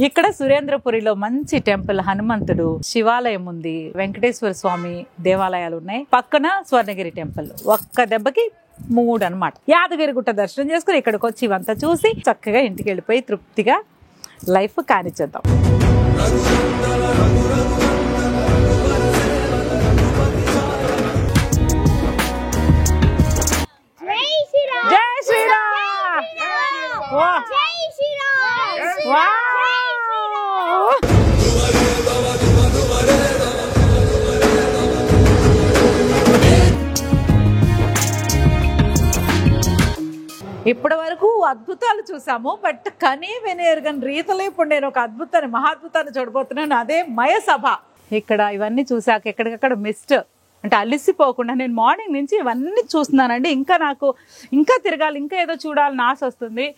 ఇక్కడ సురేంద్రపురిలో మంచి టెంపుల్, హనుమంతుడు శివాలయం ఉంది, వెంకటేశ్వర స్వామి దేవాలయాలు ఉన్నాయి, పక్కన స్వర్ణగిరి టెంపుల్. ఒక్క దెబ్బకి 3 అన్నమాట. యాదగిరిగుట్ట దర్శనం చేసుకుని ఇక్కడికి వచ్చి ఇవంతా చూసి చక్కగా ఇంటికి వెళ్ళిపోయి తృప్తిగా లైఫ్ కానిచ్చేద్దాం. జై శ్రీరామ్. ఇప్పటి వరకు అద్భుతాలు చూసాము, బట్ కనీ విని ఎరుగని రీతిలో ఇప్పుడు నేను ఒక అద్భుతాన్ని, మహాద్భుతాన్ని చూడబోతున్నాను. అదే మయసభ. ఇక్కడ ఇవన్నీ చూసాక ఎక్కడికక్కడ మిస్ట్ అంటే అలిసిపోకుండా నేను మార్నింగ్ నుంచి ఇవన్నీ చూస్తున్నానండి. ఇంకా నాకు ఇంకా తిరగాలి, ఇంకా ఏదో చూడాలని ఆశ వస్తుంది.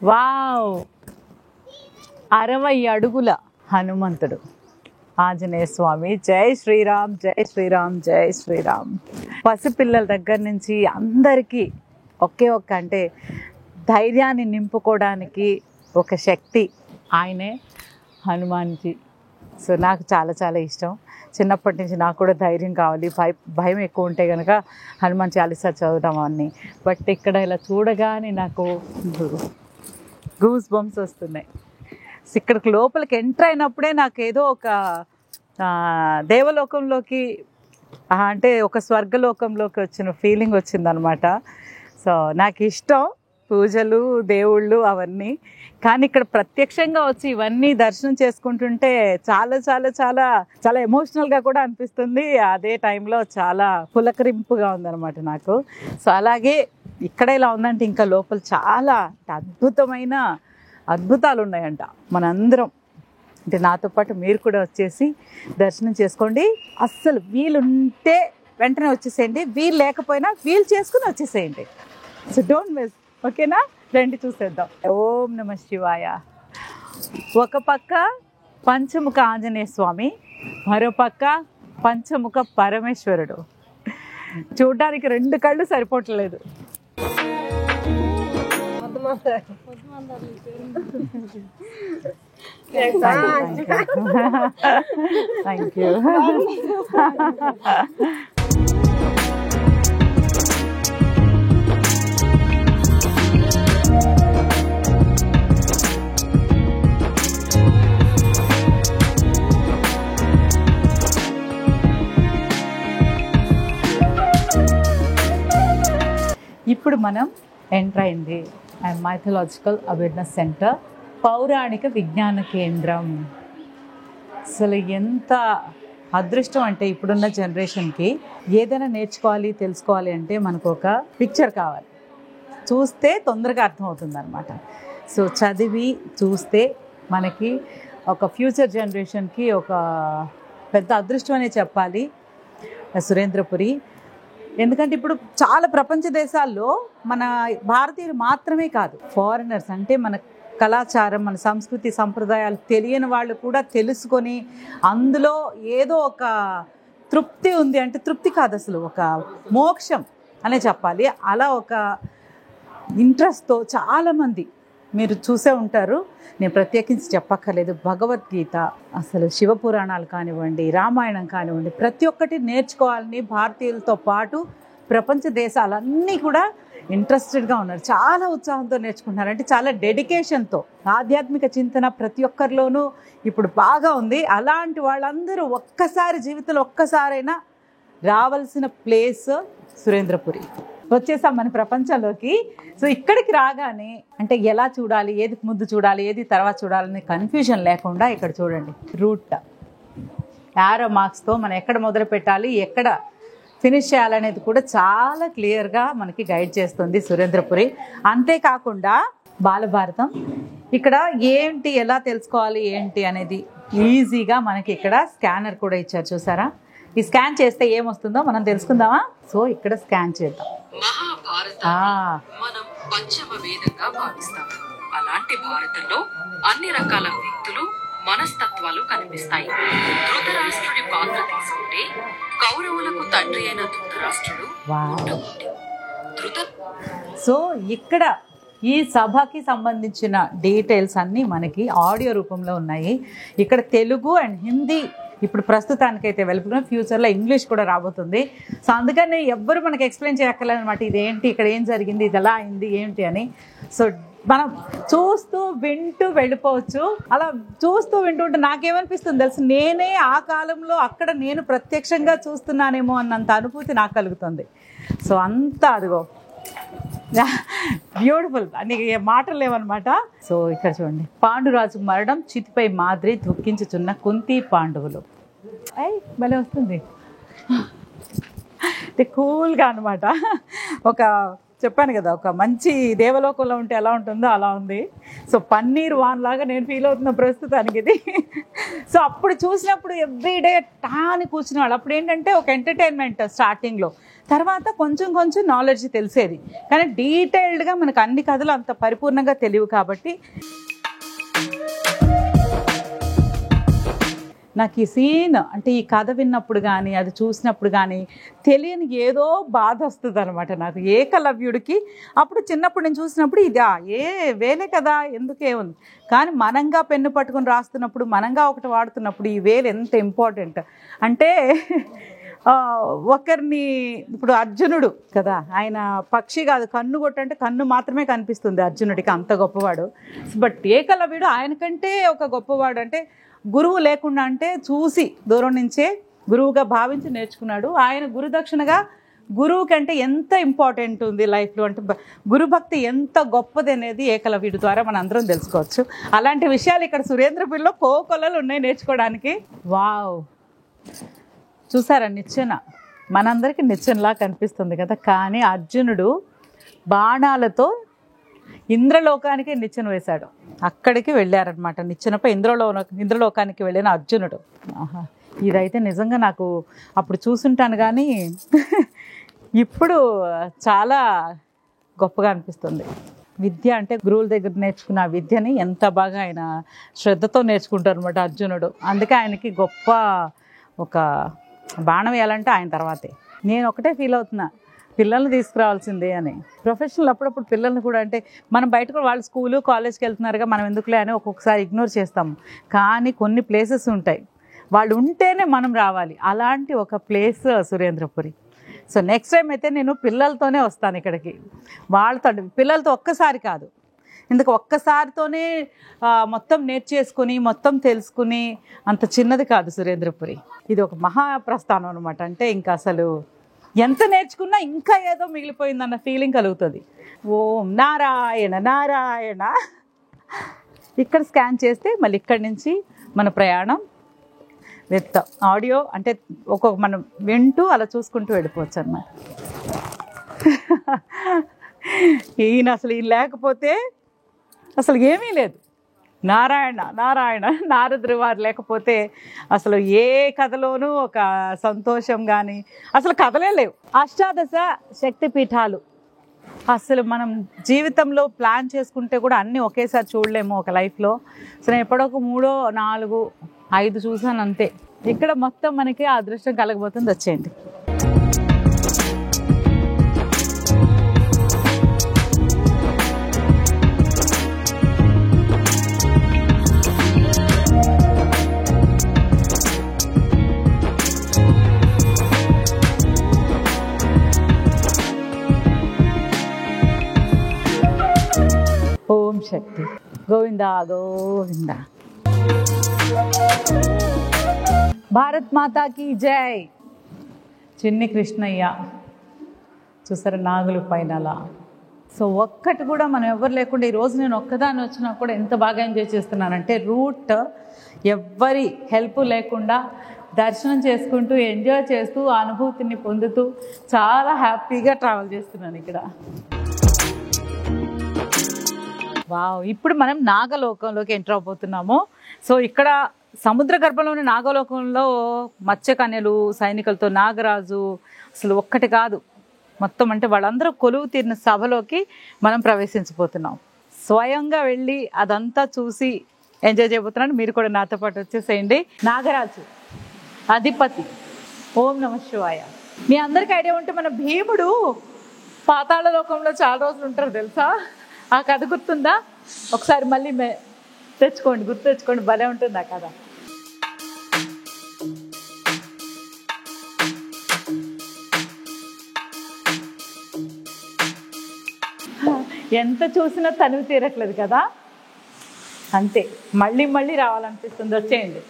వావ్, 60 అడుగుల హనుమంతుడు, ఆంజనేయ స్వామి. జై శ్రీరామ్, జై శ్రీరామ్, జై శ్రీరామ్. పసిపిల్లల దగ్గర నుంచి అందరికీ ఒకే అంటే ధైర్యాన్ని నింపుకోవడానికి ఒక శక్తి ఆయనే హనుమాన్జీ. సో నాకు చాలా చాలా ఇష్టం. చిన్నప్పటి నుంచి నాకు కూడా ధైర్యం కావాలి, భయం ఎక్కువ ఉంటే కనుక హనుమాన్ చాలీసా చదువుతాం అన్నీ. బట్ ఇక్కడ ఇలా చూడగానే నాకు గూస్ బంప్స్ వస్తున్నాయి. ఇక్కడికి లోపలికి ఎంటర్ అయినప్పుడే నాకు ఏదో ఒక దేవలోకంలోకి అంటే ఒక స్వర్గలోకంలోకి వచ్చిన ఫీలింగ్ వచ్చిందనమాట. సో నాకు ఇష్టం పూజలు, దేవుళ్ళు అవన్నీ. కానీ ఇక్కడ ప్రత్యక్షంగా వచ్చి ఇవన్నీ దర్శనం చేసుకుంటుంటే చాలా చాలా చాలా చాలా ఎమోషనల్గా కూడా అనిపిస్తుంది. అదే టైంలో చాలా పులకరింపుగా ఉందన్నమాట నాకు. సో అలాగే ఇక్కడ ఇలా ఉందంటే ఇంకా లోపల చాలా అద్భుతమైన అద్భుతాలు ఉన్నాయంట. మనందరం అంటే నాతో పాటు మీరు కూడా వచ్చేసి దర్శనం చేసుకోండి. అస్సలు వీలుంటే వెంటనే వచ్చేసేయండి, వీలు లేకపోయినా వీలు చేసుకుని వచ్చేసేయండి. సో డోంట్ మిస్, ఓకేనా? రండి చూసేద్దాం. ఓం నమ శివాయ. ఒక పక్క పంచముఖ ఆంజనేయ స్వామి, మరో పక్క పంచముఖ పరమేశ్వరుడు. చూడడానికి 2 కళ్ళు సరిపోవట్లేదు. Thank you. ఇప్పుడు మనం ఎంటర్ అయింది మైథలాజికల్ అవేర్నెస్ సెంటర్, పౌరాణిక విజ్ఞాన కేంద్రం. అసలు ఎంత అదృష్టం అంటే ఇప్పుడున్న జనరేషన్కి ఏదైనా నేర్చుకోవాలి, తెలుసుకోవాలి అంటే మనకు ఒక పిక్చర్ కావాలి, చూస్తే తొందరగా అర్థమవుతుంది అనమాట. సో చదివి చూస్తే మనకి ఒక ఫ్యూచర్ జనరేషన్కి ఒక పెద్ద అదృష్టం అనే చెప్పాలి సురేంద్రపురి. ఎందుకంటే ఇప్పుడు చాలా ప్రపంచ దేశాల్లో మన భారతీయులు మాత్రమే కాదు, ఫారినర్స్ అంటే మన కళాచారం, మన సంస్కృతి సంప్రదాయాలు తెలియని వాళ్ళు కూడా తెలుసుకొని అందులో ఏదో ఒక తృప్తి ఉంది అంటే, తృప్తి కాదు అసలు ఒక మోక్షం అనే చెప్పాలి. అలా ఒక ఇంట్రెస్ట్తో చాలామంది మీరు చూసే ఉంటారు, నేను ప్రత్యేకించి చెప్పక్కర్లేదు. భగవద్గీత, అసలు శివపురాణాలు కానివ్వండి, రామాయణం కానివ్వండి, ప్రతి ఒక్కటి నేర్చుకోవాలని భారతీయులతో పాటు ప్రపంచ దేశాలన్నీ కూడా ఇంట్రెస్టెడ్గా ఉన్నారు, చాలా ఉత్సాహంతో నేర్చుకుంటున్నారు. అంటే చాలా డెడికేషన్తో ఆధ్యాత్మిక చింతన ప్రతి ఒక్కరిలోనూ ఇప్పుడు బాగా ఉంది. అలాంటి వాళ్ళందరూ ఒక్కసారి జీవితంలో ఒక్కసారైనా రావాల్సిన ప్లేస్ సురేంద్రపురి. వచ్చేసాం మన ప్రపంచంలోకి. సో ఇక్కడికి రాగానే అంటే ఎలా చూడాలి, ఏది ముందు చూడాలి, ఏది తర్వాత చూడాలని కన్ఫ్యూజన్ లేకుండా ఇక్కడ చూడండి, రూట్ యారో మార్క్స్తో మనం ఎక్కడ మొదలు పెట్టాలి, ఎక్కడ ఫినిష్ చేయాలనేది కూడా చాలా క్లియర్గా మనకి గైడ్ చేస్తుంది సురేంద్రపురి. అంతేకాకుండా బాలభారతం ఇక్కడ ఏంటి, ఎలా తెలుసుకోవాలి ఏంటి అనేది ఈజీగా మనకి ఇక్కడ స్కానర్ కూడా ఇచ్చారు, చూసారా? ఈ స్కాన్ చేస్తే ఏమొస్తుందో మనం తెలుసుకుందామా? సో ఇక్కడ స్కాన్ చేద్దాం. మహాభారతాన్ని మనం పంచమ వేదంగా భావిస్తాం. అలాంటి భారతంలో అన్ని రకాల వ్యక్తులు, మనస్తత్వాలు కనిపిస్తాయి. ధృతరాష్ట్రుడి పాత్ర తీసుకుంటే కౌరవులకు తండ్రి అయిన ధృతరాష్ట్రుడు సో ఇక్కడ ఈ సభకి సంబంధించిన డీటెయిల్స్ అన్నీ మనకి ఆడియో రూపంలో ఉన్నాయి. ఇక్కడ తెలుగు అండ్ హిందీ ఇప్పుడు ప్రస్తుతానికైతే వెళ్తున్నాం, ఫ్యూచర్లో ఇంగ్లీష్ కూడా రాబోతుంది. సో అందుకని ఎవ్వరు మనకి ఎక్స్ప్లెయిన్ చేయక్కర్లేదు అనమాట, ఇదేంటి, ఇక్కడ ఏం జరిగింది, ఇది ఎలా అయింది ఏంటి అని. సో మనం చూస్తూ వింటూ వెళ్ళిపోవచ్చు. అలా చూస్తూ వింటుంటే నాకేమనిపిస్తుంది తెలుసు, నేనే ఆ కాలంలో అక్కడ నేను ప్రత్యక్షంగా చూస్తున్నానేమో అన్నంత అనుభూతి నాకు కలుగుతుంది. సో అంతా అదిగో బ్యూటిఫుల్ అని మాటలు లేవన్నమాట. సో ఇక్కడ చూడండి, పాండురాజు మరణం, చితిపై మాదిరి దుఃఖించుచున్న కుంతి పాండవులు. భలే వస్తుంది, కూల్గా అనమాట. ఒక చెప్పాను కదా, ఒక మంచి దేవలోకంలో ఉంటే ఎలా ఉంటుందో అలా ఉంది. సో పన్నీర్ వాన్ లాగా నేను ఫీల్ అవుతున్నా ప్రస్తుతానికి ఇది. సో అప్పుడు చూసినప్పుడు ఎవ్రీడే టాని కూర్చునేవాళ్ళు. అప్పుడు ఏంటంటే ఒక ఎంటర్టైన్మెంట్ స్టార్టింగ్లో, తర్వాత కొంచెం కొంచెం నాలెడ్జ్ తెలిసేది. కానీ డీటెయిల్డ్గా మనకు అన్ని కథలు అంత పరిపూర్ణంగా తెలియవు. కాబట్టి నాకు ఈ సీన్ అంటే ఈ కథ విన్నప్పుడు కానీ అది చూసినప్పుడు కానీ తెలియని ఏదో బాధ వస్తుంది అనమాట నాకు. ఏకలవ్యుడికి అప్పుడు చిన్నప్పుడు నేను చూసినప్పుడు ఇదా వేలే కదా, ఎందుకే ఉంది. కానీ మనంగా పెన్ను పట్టుకుని రాస్తున్నప్పుడు, మనంగా ఒకటి వాడుతున్నప్పుడు ఈ వేలు ఎంత ఇంపార్టెంట్ అంటే, ఒకరిని ఇప్పుడు అర్జునుడు కదా, ఆయన పక్షి కాదు, కన్ను కొట్టంటే కన్ను మాత్రమే కనిపిస్తుంది అర్జునుడికి, అంత గొప్పవాడు. బట్ ఏకలవ్యుడు ఆయనకంటే ఒక గొప్పవాడు. అంటే గురువు లేకుండా, అంటే చూసి దూరం నుంచే గురువుగా భావించి నేర్చుకున్నాడు. ఆయన గురుదక్షిణగా గురువు కంటే ఎంత ఇంపార్టెంట్ ఉంది లైఫ్లో, అంటే గురుభక్తి ఎంత గొప్పది అనేది ఏకలవ్యుడి ద్వారా మనం అందరం తెలుసుకోవచ్చు. అలాంటి విషయాలు ఇక్కడ సురేంద్రపురిలో కోకొల్లలు ఉన్నాయి నేర్చుకోవడానికి. వావ్, చూసారా నిచ్చెన, మనందరికీ నిచ్చెనలా కనిపిస్తుంది కదా, కానీ అర్జునుడు బాణాలతో ఇంద్రలోకానికి నిచ్చెన వేశాడు. అక్కడికి వెళ్ళారనమాట, నిచ్చెనపై ఇంద్రలోకానికి వెళ్ళిన అర్జునుడు. ఇదైతే నిజంగా నాకు అప్పుడు చూసుంటాను కానీ ఇప్పుడు చాలా గొప్పగా అనిపిస్తుంది. విద్య అంటే గురువుల దగ్గర నేర్చుకున్న విద్యని ఎంత బాగా ఆయన శ్రద్ధతో నేర్చుకుంటారు అనమాట అర్జునుడు. అందుకే ఆయనకి గొప్ప ఒక బాణం వేయాలంటే ఆయన తర్వాతే. నేను ఒకటే ఫీల్ అవుతున్నా, పిల్లల్ని తీసుకురావాల్సిందే అని. ప్రొఫెషనల్ అప్పుడప్పుడు పిల్లల్ని కూడా, అంటే మనం బయటకు వాళ్ళు స్కూలు కాలేజ్కి వెళ్తున్నారుగా, మనం ఎందుకులే అని ఒక్కొక్కసారి ఇగ్నోర్ చేస్తాము. కానీ కొన్ని ప్లేసెస్ ఉంటాయి, వాళ్ళు ఉంటేనే మనం రావాలి. అలాంటి ఒక place Surendrapuri. So next time అయితే నేను పిల్లలతోనే వస్తాను ఇక్కడికి, వాళ్ళతో, పిల్లలతో ఒక్కసారి కాదు, ఇందుకు ఒక్కసారితోనే మొత్తం నేర్చేసుకుని మొత్తం తెలుసుకుని అంత చిన్నది కాదు సురేంద్రపురి. ఇది ఒక మహాప్రస్థానం అనమాట. అంటే ఇంకా అసలు ఎంత నేర్చుకున్నా ఇంకా ఏదో మిగిలిపోయిందన్న ఫీలింగ్ కలుగుతుంది. ఓం నారాయణ నారాయణ. ఇక్కడ స్కాన్ చేస్తే మళ్ళీ ఇక్కడి నుంచి మన ప్రయాణం విత్ ఆడియో, అంటే ఒక్కొక్క మనం వింటూ అలా చూసుకుంటూ వెళ్ళిపోవచ్చు అన్నమాట. ఈయన అసలు ఈయన లేకపోతే అసలు ఏమీ లేదు. నారాయణ నారాయణ నారదుడు వారు లేకపోతే అసలు ఏ కథలోనూ ఒక సంతోషం కానీ అసలు కథలే లేవు. అష్టాదశ శక్తిపీఠాలు అసలు మనం జీవితంలో ప్లాన్ చేసుకుంటే కూడా అన్నీ ఒకేసారి చూడలేము ఒక లైఫ్లో. సో నేను ఎప్పుడో ఒక 3, 4, 5 చూసాను అంతే. ఇక్కడ మొత్తం మనకి ఆ అదృష్టం కలగబోతుంది. వచ్చేయండి. ముక్తి. గోవిందా గోవిందా. భారత్ మాతాకి జై. చిన్ని కృష్ణయ్య చూసారా నాగుల పైన అలా. సో ఒక్కటి కూడా మనం ఎవరు లేకుండా ఈరోజు నేను ఒక్కదాన్ని వచ్చినా కూడా ఎంత బాగా ఎంజాయ్ చేస్తున్నానంటే రూట్ ఎవ్వరి హెల్ప్ లేకుండా దర్శనం చేసుకుంటూ ఎంజాయ్ చేస్తూ ఆ అనుభూతిని పొందుతూ చాలా హ్యాపీగా ట్రావెల్ చేస్తున్నాను ఇక్కడ. వావ్, ఇప్పుడు మనం నాగలోకంలోకి ఎంటర్ అవబోతున్నాము. సో ఇక్కడ సముద్ర గర్భంలోని నాగలోకంలో మత్స్యకన్యలు సైనికులతో నాగరాజు అసలు ఒక్కటి కాదు మొత్తం, అంటే వాళ్ళందరూ కొలువు తీరిన సభలోకి మనం ప్రవేశించబోతున్నాం. స్వయంగా వెళ్ళి అదంతా చూసి ఎంజాయ్ చేయబోతున్నాను. మీరు కూడా నాతో పాటు వచ్చేసేయండి. నాగరాజు అధిపతి. ఓం నమ శివాయ. మీ అందరికి ఐడియా ఉంటే మన భీముడు పాతాళ లోకంలో చాలా రోజులు ఉంటారు తెలుసా? ఆ కథ గుర్తుందా? ఒకసారి మళ్ళీ తెచ్చుకోండి, గుర్తు తెచ్చుకోండి, భలే ఉంటుంది ఆ కథ. ఎంత చూసినా తనివి తీరట్లేదు కదా, అంతే మళ్ళీ మళ్ళీ రావాలనిపిస్తుంది. వచ్చేయండి.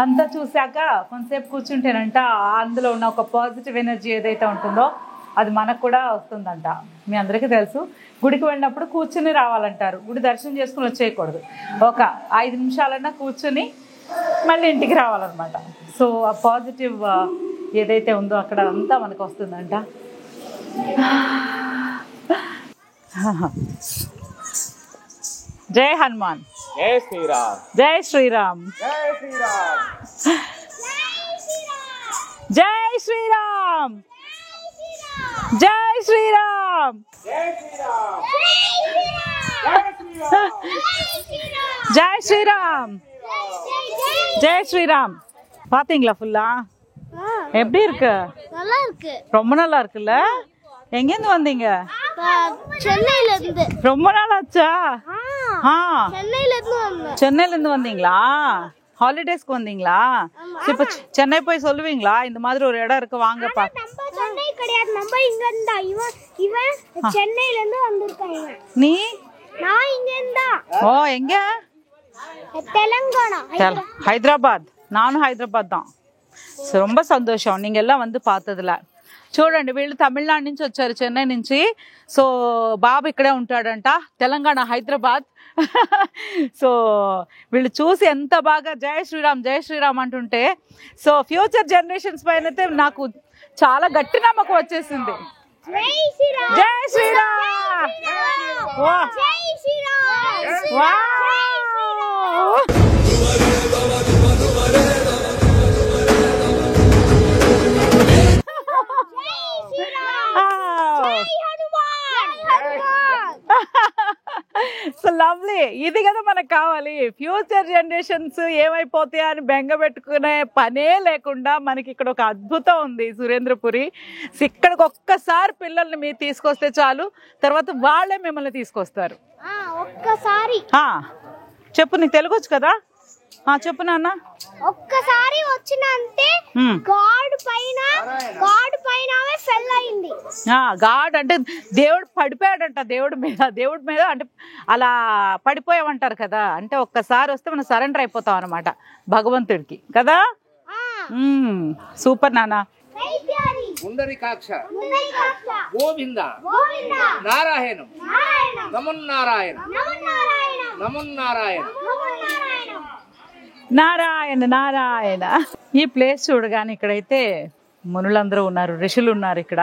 అంతా చూశాక కొంతసేపు కూర్చుంటేనంట అందులో ఉన్న ఒక పాజిటివ్ ఎనర్జీ ఏదైతే ఉంటుందో అది మనకు కూడా వస్తుందంట. మీ అందరికీ తెలుసు, గుడికి వెళ్ళినప్పుడు కూర్చుని రావాలంటారు, గుడి దర్శనం చేసుకుని వచ్చేయకూడదు. ఒక 5 నిమిషాలన్నా కూర్చుని మళ్ళీ ఇంటికి రావాలన్నమాట. సో ఆ పాజిటివ్ ఏదైతే ఉందో అక్కడ అంతా మనకు వస్తుందంట. జై హనుమాన్. జై శ్రీరామ్. జై శ్రీరామ్. జై శ్రీరామ్. జై శ్రీరామ్. ஜெய் ஸ்ரீராம். ஜெய் ஸ்ரீராம். பாத்தீங்களா ஃபுல்லா? எப்படி இருக்கு? நல்லா இருக்கு. ரொம்ப நல்லா இருக்குல்ல? எங்க இருந்து வந்தீங்க? சென்னையில இருந்து. ரொம்ப நாள் ஆச்சா? சென்னையில இருந்து வந்தீங்களா? ஹாலிடேஸ்க்கு வந்தீங்களா? இப்ப சென்னை போய் சொல்லுவீங்களா இந்த மாதிரி ஒரு இடம் இருக்கு வாங்க பா? நம்ம சென்னை கிடையாது, நம்ம இங்க இருந்தா. இவன் சென்னையில இருந்து வந்திருக்கான். இவன் நீ? நான் இங்க இருந்தா. ஓ எங்க? తెలంగాణ. హైదరాబాద్. నాను హైదరాబాద్ தான். ரொம்ப సంతోషం நீங்க எல்லாம் வந்து பார்த்ததுல. చూడండి వీళ్ళు తమిళనాడు నుంచి వచ్చారు, చెన్నై నుంచి. సో బాబు ఇక్కడే ఉంటాడంట, తెలంగాణ హైదరాబాద్. సో వీళ్ళు చూసి ఎంత బాగా జై శ్రీరామ్ జై శ్రీరామ్ అంటుంటే సో ఫ్యూచర్ జనరేషన్స్ పైన అయితే నాకు చాలా గట్టి నమ్మకం వచ్చేసింది. జై శ్రీరామ్. జై శ్రీరామ్. జై శ్రీరామ్. వావ్. So lovely. ఇది కదా మనకు కావాలి. ఫ్యూచర్ జనరేషన్స్ ఏమైపోతాయా అని బెంగ పెట్టుకునే పనే లేకుండా మనకి ఇక్కడ ఒక అద్భుతం ఉంది సురేంద్రపురి. ఇక్కడికి ఒక్కసారి పిల్లల్ని మీరు తీసుకొస్తే చాలు, తర్వాత వాళ్ళే మిమ్మల్ని తీసుకొస్తారు. ఒక్కసారి చెప్పు, నీకు తెలుగు వచ్చు కదా? చెప్పు నాన్న. ఒక్కసారి వచ్చినంతే గాడ్ పైన ఫెల్ అయింది. గాడ్ అంటే దేవుడు పడిపోయాడంట, దేవుడి మీద అంటే అలా పడిపోయామంటారు కదా. అంటే ఒక్కసారి వస్తే మనం సరెండర్ అయిపోతాం అన్నమాట భగవంతుడికి కదా. సూపర్ నాన్న. పుండరీకాక్ష గోవింద నారాయణ నమోన్నారాయణ నమోన్నారాయణ నారాయణ నారాయణ. ఈ ప్లేస్ చూడగానే ఇక్కడైతే మునులందరూ ఉన్నారు, ఋషులు ఉన్నారు ఇక్కడ.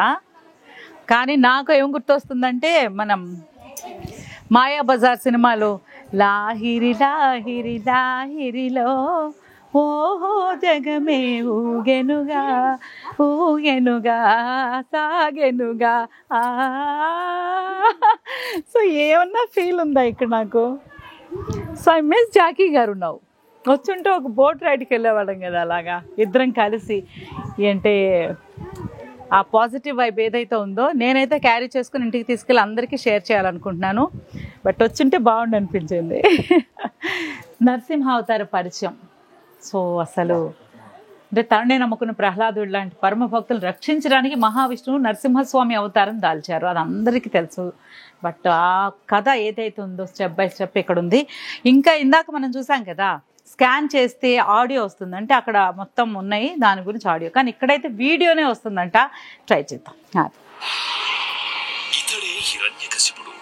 కానీ నాకు ఏం గుర్తొస్తుందంటే మనం మాయా బజార్ సినిమాలో లాహిరి లాహిరి లాహిరిలో ఓహో జగమే ఊగెనుగా ఊగెనుగా సాగెనుగా. సో ఏమన్నా ఫీల్ ఉందా ఇక్కడ నాకు? సో ఐ మిస్ జాకీ గారు. ఉన్నావు వచ్చుంటే ఒక బోట్ రైడ్కి వెళ్ళేవాళ్ళం కదా, అలాగా ఇద్దరం కలిసి. అంటే ఆ పాజిటివ్ వైబ్ ఏదైతే ఉందో నేనైతే క్యారీ చేసుకుని ఇంటికి తీసుకెళ్ళి అందరికీ షేర్ చేయాలనుకుంటున్నాను. బట్ వచ్చుంటే బాగుండు అనిపించింది. నరసింహ అవతార పరిచయం. సో అసలు అంటే తననే నమ్ముకున్న ప్రహ్లాదుడు లాంటి పరమ భక్తులు రక్షించడానికి మహావిష్ణువు నరసింహస్వామి అవతారం దాల్చారు. అది అందరికీ తెలుసు. బట్ ఆ కథ ఏదైతే ఉందో స్టెప్ బై స్టెప్ ఇక్కడ ఉంది. ఇంకా ఇందాక మనం చూసాం కదా, స్కాన్ చేస్తే ఆడియో వస్తుంది, అంటే అక్కడ మొత్తం ఉన్నాయి దాని గురించి ఆడియో, కానీ ఇక్కడైతే వీడియోనే వస్తుందంట. ట్రై చేద్దాం. ఇతడే హిరణ్యకశిపుడు.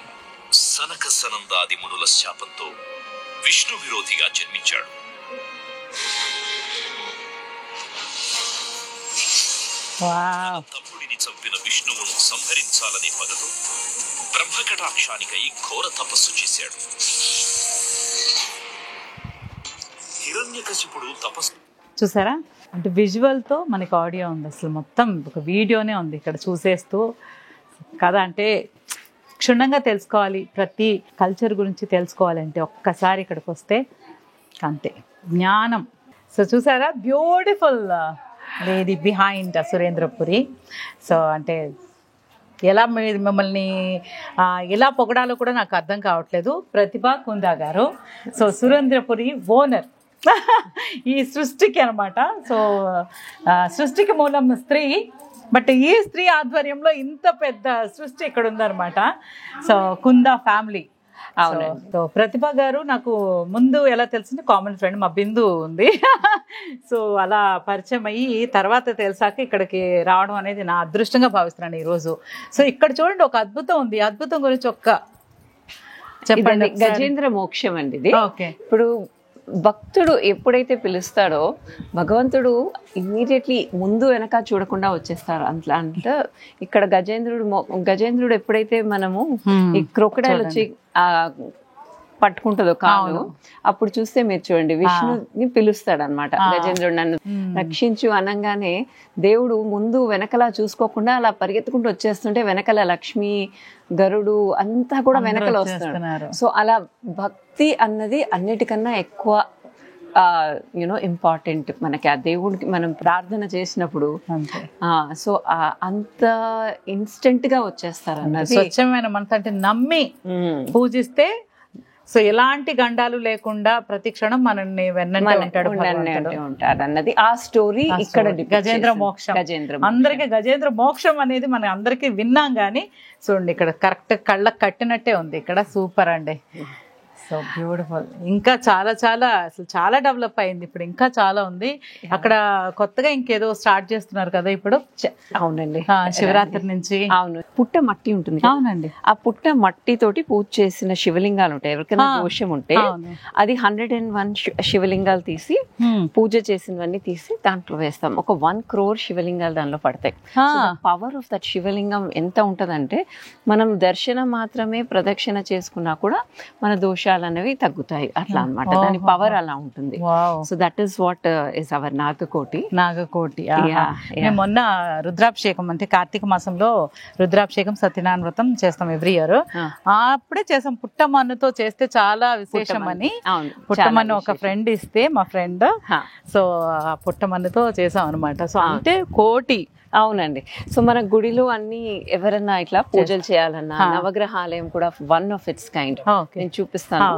సనక సనందాది మునుల శాపంతో విష్ణు విరోధిగా జన్మించాడు. తమ్ముడిని చంపిన విష్ణువును సంహరించాలనే పగతో బ్రహ్మకటాక్షానికై ఘోర తపస్సు చేశాడు. హిరణ్యకశిపుడు తపస్సు చూసారా, అంటే విజువల్తో మనకి ఆడియో ఉంది, అసలు మొత్తం ఒక వీడియోనే ఉంది ఇక్కడ చూసేస్తూ కదా. అంటే క్షుణ్ణంగా తెలుసుకోవాలి, ప్రతి కల్చర్ గురించి తెలుసుకోవాలంటే ఒక్కసారి ఇక్కడికి వస్తే అంతే జ్ఞానం. సో చూసారా, beautiful lady behind Surendrapuri. So అంటే ఎలా మిమ్మల్ని ఎలా పొగడాలో కూడా నాకు అర్థం కావట్లేదు. ప్రతిభ కుందా గారు, సో సురేంద్రపురి ఓనర్ ఈ సృష్టికి అనమాట. సో సృష్టికి మూలం స్త్రీ, బట్ ఈ స్త్రీ ఆధ్వర్యంలో ఇంత పెద్ద సృష్టి ఇక్కడ ఉందన్నమాట. So Kunda family. అవునండి. సో ప్రతిభ గారు నాకు ముందు ఎలా తెలిసింది, కామన్ ఫ్రెండ్ మా బిందు ఉంది. సో అలా పరిచయం అయ్యి తర్వాత తెలిసాక ఇక్కడికి రావడం అనేది నా అదృష్టంగా భావిస్తున్నాను ఈరోజు. సో ఇక్కడ చూడండి, ఒక అద్భుతం ఉంది. అద్భుతం గురించి చెప్పండి. గజేంద్ర మోక్షం అండి ఇది. ఓకే. ఇప్పుడు భక్తుడు ఎప్పుడైతే పిలుస్తాడో భగవంతుడు ఇమ్మీడియట్లీ ముందు వెనక చూడకుండా వచ్చేస్తాడు. అంటే ఇక్కడ గజేంద్రుడు ఎప్పుడైతే మనము ఈ క్రొకడైల్ వచ్చి పట్టుకుంటుందో కాదు, అప్పుడు చూస్తే మీరు చూడండి విష్ణుని పిలుస్తాడు అనమాట. గజేంద్రుడు నన్ను రక్షించు అనగానే దేవుడు ముందు వెనకలా చూసుకోకుండా అలా పరిగెత్తుకుంటూ వచ్చేస్తుంటే వెనకల లక్ష్మి, గరుడు అంతా కూడా వెనకల వస్తాడు. సో అలా భక్తి అన్నది అన్నిటికన్నా ఎక్కువ ఇంపార్టెంట్ మనకి. ఆ దేవుడికి మనం ప్రార్థన చేసినప్పుడు సో అంత ఇన్స్టెంట్ గా వచ్చేస్తారు అన్నది. స్వచ్ఛమైన మనసు అంటే నమ్మి పూజిస్తే సో ఎలాంటి గండాలు లేకుండా ప్రతి క్షణం మనల్ని వెన్నంటే ఉంటాడు అన్నది ఆ స్టోరీ ఇక్కడ. గజేంద్ర మోక్షం, అందరికి గజేంద్ర మోక్షం అనేది మనం అందరికి విన్నాం, కానీ చూడండి ఇక్కడ కరెక్ట్ కళ్ళకు కట్టినట్టే ఉంది ఇక్కడ. సూపర్ అండి. So beautiful. ఇంకా చాలా చాలా అసలు చాలా డెవలప్ అయింది ఇప్పుడు, ఇంకా చాలా ఉంది. అక్కడ కొత్తగా ఇంకేదో స్టార్ట్ చేస్తున్నారు కదా ఇప్పుడు. అవునండి, శివరాత్రి నుంచి. అవును, పుట్ట మట్టి ఉంటుంది. అవునండి, ఆ పుట్ట మట్టి తోటి పూజ చేసిన శివలింగాలు ఉంటాయి. ఎవరికైనా దోషం ఉంటే అది 101 శివలింగాలు తీసి పూజ చేసినవన్నీ తీసి దాంట్లో వేస్తాం. ఒక 1 crore శివలింగాలు దానిలో పడతాయి. పవర్ ఆఫ్ దట్ శివలింగం ఎంత ఉంటదంటే మనం దర్శనం మాత్రమే ప్రదక్షిణ చేసుకున్నా కూడా మన దోషాలు అనేవి తగ్గుతాయి అట్లా అన్నమాట. దాని పవర్ అలా ఉంటుంది. So that is what is our Nagakoti. మేము మొన్న రుద్రాభిషేకం అంటే కార్తీక మాసంలో రుద్రాభిషేకం సత్యనారాయణ వ్రతం చేస్తాం ఎవ్రీ ఇయర్. అప్పుడే చేసాం. పుట్టమన్నుతో చేస్తే చాలా విశేషం అని పుట్టమన్ను ఒక ఫ్రెండ్ ఇస్తే మా ఫ్రెండ్, సో పుట్టమన్నుతో చేసాం అనమాట. సో అంటే కోటి. అవునండి. సో మన గుడిలో అన్ని ఎవరన్నా ఇట్లా పూజలు చేయాలన్నా నవగ్రహాలయం కూడా వన్ ఆఫ్ ఇట్స్ కైండ్ నేను చూపిస్తాను.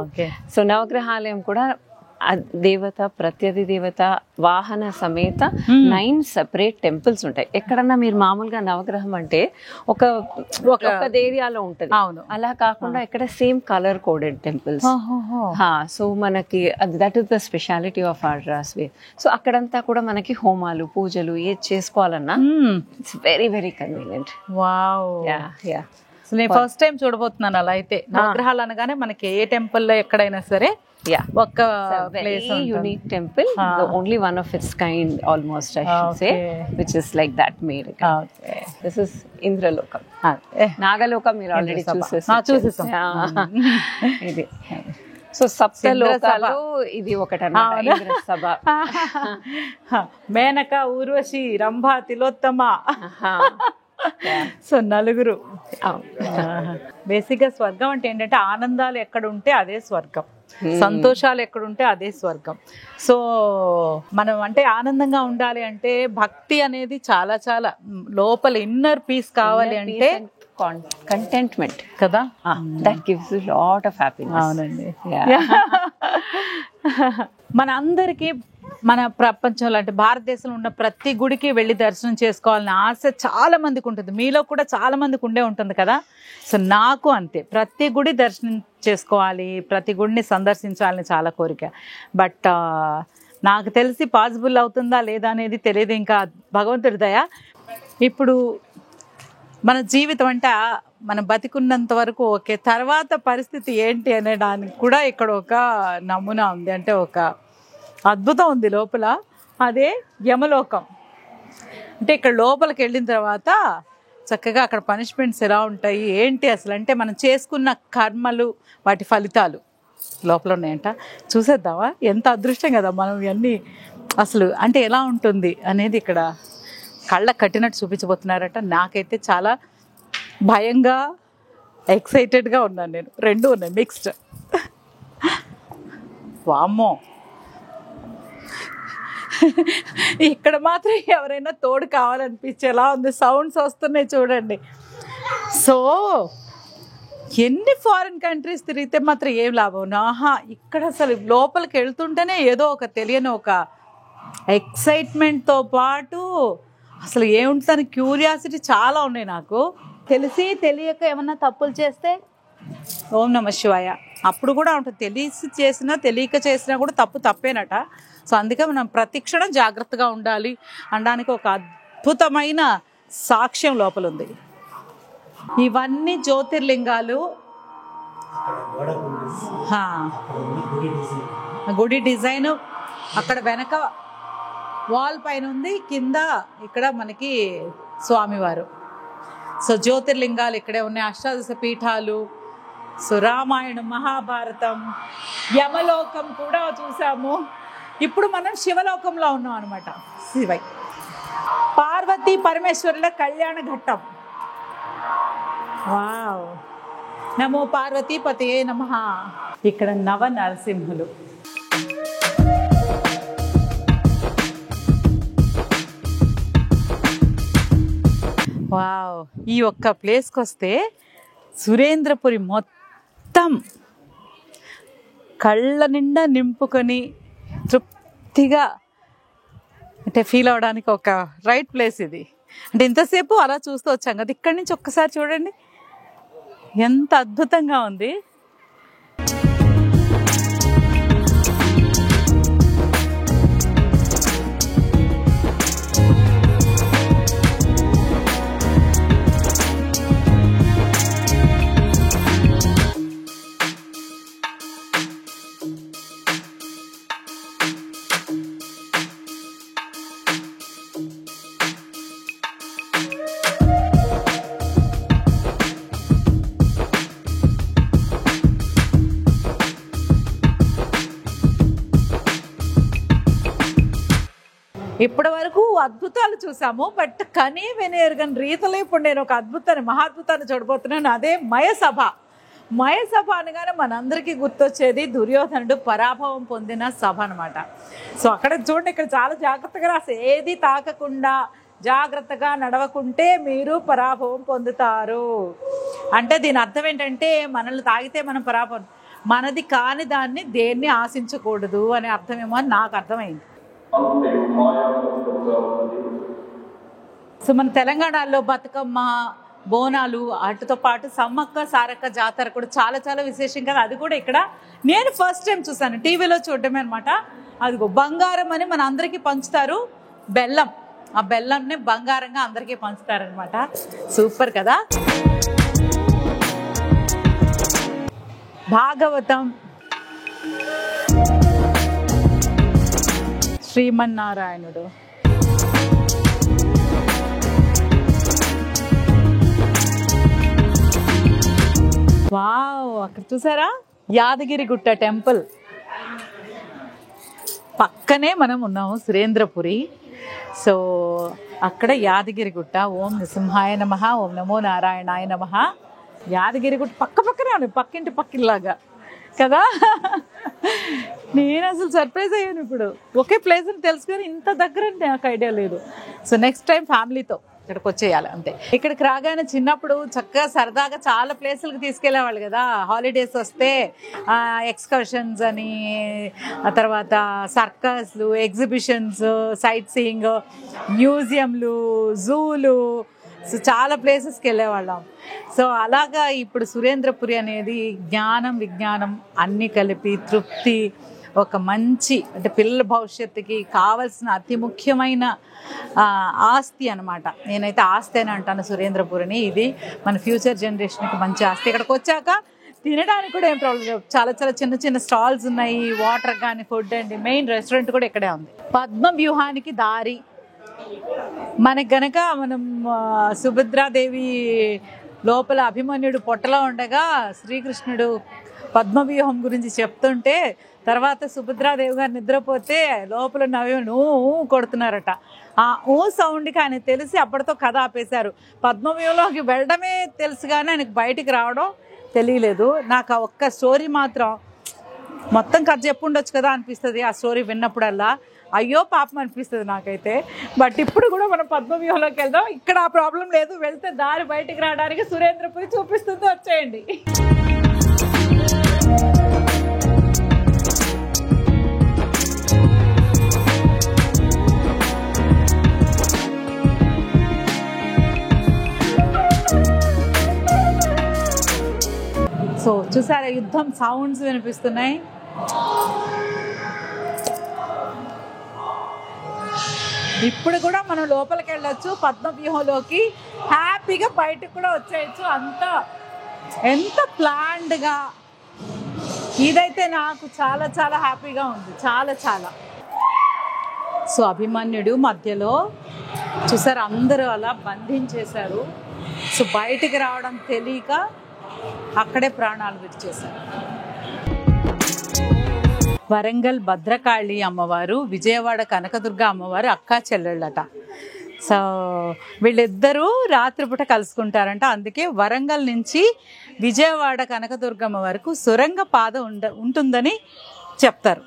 సో నవగ్రహాలయం కూడా దేవత, ప్రత్యధి దేవత, వాహన సమేత 9 సెపరేట్ టెంపుల్స్ ఉంటాయి. ఎక్కడన్నా మీరు మామూలుగా నవగ్రహం అంటే ఒక ఏరియాలో ఉంటది. అవును, అలా కాకుండా ఇక్కడ same colour coded temples. So మనకి that is the speciality of our రాస్వే. సో అక్కడంతా కూడా మనకి హోమాలు, పూజలు ఏది చేసుకోవాలన్నా it's very very convenient. Wow. నేను ఫస్ట్ టైం చూడబోతున్నాను అలా అయితే. నవగ్రహాలు అనగానే మనకి ఏ టెంపుల్ లో ఎక్కడైనా సరే ఒక place unique temple, the only one of its kind almost I should say, which is like that made. This is Indralokam. Nagalokam మీరు ఆల్రెడీ చూసేసాం. ఇది సో సప్తలోకాలు ఇది ఒకటన్నమాట. ఇంద్ర సభ, మేనక, ఊర్వశి, రంభ, తిలోత్తమ. సో నలుగురు. బేసిక్ గా స్వర్గం అంటే ఏంటంటే ఆనందాలు ఎక్కడ ఉంటే అదే స్వర్గం, సంతోషాలు ఎక్కడుంటే అదే స్వర్గం. సో మనం అంటే ఆనందంగా ఉండాలి అంటే భక్తి అనేది చాలా చాలా లోపల ఇన్నర్ పీస్ కావాలి అంటే కంటెంట్మెంట్ కదా. That gives you lot of happiness. అవునండి. మన అందరికి మన ప్రపంచంలో అంటే భారతదేశంలో ఉన్న ప్రతి గుడికి వెళ్ళి దర్శనం చేసుకోవాలని ఆశ చాలా మందికి ఉంటుంది. మీలో కూడా చాలా మందికి ఉండే ఉంటుంది కదా. సో నాకు అంతే, ప్రతి గుడి దర్శనం చేసుకోవాలి, ప్రతి గుడిని సందర్శించాలని చాలా కోరిక. బట్ నాకు తెలిసి పాసిబుల్ అవుతుందా లేదా అనేది తెలియదు, ఇంకా భగవంతుడి దయ. ఇప్పుడు మన జీవితం అంటే మనం బతికున్నంత వరకు ఓకే, తర్వాత పరిస్థితి ఏంటి అనే దానికి కూడా ఇక్కడ ఒక నమూనా ఉంది, అంటే ఒక అద్భుతం ఉంది లోపల. అదే యమలోకం. అంటే ఇక్కడ లోపలికి వెళ్ళిన తర్వాత చక్కగా అక్కడ పనిష్మెంట్స్ ఎలా ఉంటాయి ఏంటి అసలు, అంటే మనం చేసుకున్న కర్మలు వాటి ఫలితాలు లోపల ఉన్నాయంట. చూసేద్దామా? ఎంత అదృష్టం కదా మనం ఇవన్నీ అసలు అంటే ఎలా ఉంటుంది అనేది ఇక్కడ కళ్ళ కట్టినట్టు చూపించబోతున్నారట. నాకైతే చాలా భయంగా ఎక్సైటెడ్గా ఉన్నాను నేను, రెండు ఉన్నాయి మిక్స్డ్. వామ్మో, ఇక్కడ మాత్రం ఎవరైనా తోడు కావాలనిపించేలా ఉంది. సౌండ్స్ వస్తున్నాయి చూడండి. సో ఎన్ని ఫారిన్ కంట్రీస్ తిరిగితే మాత్రం ఏం లాభం. ఇక్కడ అసలు లోపలికి వెళ్తుంటేనే ఏదో ఒక తెలియని ఒక ఎక్సైట్మెంట్తో పాటు అసలు ఏముంటుందని క్యూరియాసిటీ చాలా ఉన్నాయి నాకు. తెలిసి తెలియక ఏమన్నా తప్పులు చేస్తే ఓం నమ శివాయ అప్పుడు కూడా ఉంటుంది. తెలిసి చేసినా తెలియక చేసినా కూడా తప్పేనట. సో అందుకే మనం ప్రతి క్షణం జాగ్రత్తగా ఉండాలి అనడానికి ఒక అద్భుతమైన సాక్ష్యం లోపల ఉంది. ఇవన్నీ జ్యోతిర్లింగాలు. గుడి డిజైన్ అక్కడ వెనక వాల్ పైన ఉంది, కింద ఇక్కడ మనకి స్వామివారు. సో జ్యోతిర్లింగాలు ఇక్కడే ఉన్నాయి, అష్టాదశ పీఠాలు. సో రామాయణం, మహాభారతం, యమలోకం కూడా చూసాము. ఇప్పుడు మనం శివలోకంలో ఉన్నాం అనమాట. శివై పార్వతీ పరమేశ్వరుల కళ్యాణ ఘట్టం. వావ్, నమో పార్వతీ పతయే నమః. ఇక్కడ నవ నరసింహులు. వావ్, ఈ ఒక్క ప్లేస్కి వస్తే సురేంద్రపురి మొత్తం కళ్ళ నిండా నింపుకొని తృప్తిగా అంటే ఫీల్ అవడానికి ఒక రైట్ ప్లేస్ ఇది. అంటే ఇంతసేపు అలా చూస్తూ వచ్చాం కదా, ఇక్కడి నుంచి ఒక్కసారి చూడండి ఎంత అద్భుతంగా ఉంది. ఇప్పటి వరకు అద్భుతాలు చూసాము, బట్ కనీ వినేరుగని రీతిలో ఇప్పుడు నేను ఒక అద్భుతాన్ని, మహాద్భుతాన్ని చూడబోతున్నాను. అదే మయసభ. మయసభ అనగానే మనందరికీ గుర్తొచ్చేది దుర్యోధనుడు పరాభవం పొందిన సభ అనమాట. సో అక్కడ చూడండి, ఇక్కడ చాలా జాగ్రత్తగా రాసి, ఏది తాకకుండా జాగ్రత్తగా నడవకుంటే మీరు పరాభవం పొందుతారు. అంటే దీని అర్థం ఏంటంటే మనల్ని తాగితే మనం పరాభవం, మనది కాని దాన్ని దేన్ని ఆశించకూడదు అనే అర్థమేమో అని నాకు అర్థమైంది. సో మన తెలంగాణలో బతుకమ్మ, బోనాలు, వాటితో పాటు సమ్మక్క సారక్క జాతర కూడా చాలా చాలా విశేషం కదా. అది కూడా ఇక్కడ నేను ఫస్ట్ టైం చూసాను, టీవీలో చూడటమే అనమాట. అదిగో బంగారం అని మన అందరికీ పంచుతారు, బెల్లం. ఆ బెల్లంని బంగారంగా అందరికీ పంచుతారనమాట. సూపర్ కదా. భాగవతం, శ్రీమన్నారాయణుడు. వావ్, అక్కడ చూసారా యాదగిరిగుట్ట టెంపుల్ పక్కనే మనం ఉన్నాము, సురేంద్రపురి. సో అక్కడ యాదగిరిగుట్ట. ఓం నృసింహాయ నమః, ఓం నమో నారాయణాయ నమః. యాదగిరిగుట్ట పక్కనే ఉంది, పక్కింటి పక్కిలాగా కదా. నేను అసలు సర్ప్రైజ్ అయ్యాను ఇప్పుడు. ఒకే ప్లేస్ అని తెలుసుకొని ఇంత దగ్గర నాకు ఐడియా లేదు. సో నెక్స్ట్ టైం ఫ్యామిలీతో ఇక్కడికి వచ్చేయాలి అంతే. ఇక్కడికి రాగానే చిన్నప్పుడు చక్కగా సరదాగా చాలా ప్లేసులకు తీసుకెళ్లేవాళ్ళు కదా. హాలిడేస్ వస్తే ఎక్స్కర్షన్స్ అని, ఆ తర్వాత సర్కస్లు, ఎగ్జిబిషన్స్, సైట్ సీయింగ్, మ్యూజియంలు, జూలు, సో చాలా ప్లేసెస్కి వెళ్ళేవాళ్ళం. సో అలాగా ఇప్పుడు సురేంద్రపురి అనేది జ్ఞానం విజ్ఞానం అన్నీ కలిపి తృప్తి, ఒక మంచి అంటే పిల్లల భవిష్యత్తుకి కావాల్సిన అతి ముఖ్యమైన ఆస్తి అనమాట. నేనైతే ఆస్తి అని అంటాను సురేంద్రపురిని. ఇది మన ఫ్యూచర్ జనరేషన్కి మంచి ఆస్తి. ఇక్కడికి వచ్చాక తినడానికి కూడా ఏం ప్రాబ్లం లేదు. చాలా చాలా చిన్న చిన్న స్టాల్స్ ఉన్నాయి. వాటర్ కానీ, ఫుడ్ అండి, మెయిన్ రెస్టారెంట్ కూడా ఇక్కడే ఉంది. పద్మ వ్యూహానికి దారి మనకి గనక మనం సుభద్రాదేవి లోపల అభిమన్యుడు పొట్టలో ఉండగా శ్రీకృష్ణుడు పద్మవ్యూహం గురించి చెప్తుంటే తర్వాత సుభద్రాదేవి గారు నిద్రపోతే లోపల నవ్వు కొడుతున్నారట. ఆ సౌండ్కి ఆయన తెలిసి అప్పటితో కథ ఆపేశారు. పద్మవ్యూహంలోకి వెళ్ళడమే తెలుసు కానీ ఆయనకు బయటికి రావడం తెలియలేదు. నాకు ఆ ఒక్క స్టోరీ మాత్రం మొత్తం కథ చెప్పుండొచ్చు కదా అనిపిస్తుంది ఆ స్టోరీ విన్నప్పుడల్లా. అయ్యో పాపం అనిపిస్తుంది నాకైతే. బట్ ఇప్పుడు కూడా మనం పద్మవ్యూహంలోకి వెళ్దాం. ఇక్కడ ఆ ప్రాబ్లం లేదు. వెళ్తే దారి బయటికి రావడానికి సురేంద్రపురి చూపిస్తుంది. వచ్చేయండి. సో చూసారా యుద్ధం సౌండ్స్ వినిపిస్తున్నాయి. ఇప్పుడు కూడా మనం లోపలికి వెళ్ళొచ్చు పద్మవ్యూహంలోకి, హ్యాపీగా బయటకు కూడా వచ్చేయచ్చు. అంతా ఎంత ప్లాన్డ్గా, ఇదైతే నాకు చాలా చాలా హ్యాపీగా ఉంది. చాలా చాలా. సో అభిమన్యుడు మధ్యలో చూసారు అందరూ అలా బంధించేశారు. సో బయటికి రావడం తెలియక అక్కడే ప్రాణాలు విడిచేశారు. వరంగల్ భద్రకాళి అమ్మవారు, విజయవాడ కనకదుర్గ అమ్మవారు అక్కా చెల్లెళ్ళట. సో వీళ్ళిద్దరూ రాత్రిపూట కలుసుకుంటారంట. అందుకే వరంగల్ నుంచి విజయవాడ కనకదుర్గమ్మ వరకు సొరంగ పాద ఉంటుందని చెప్తారు.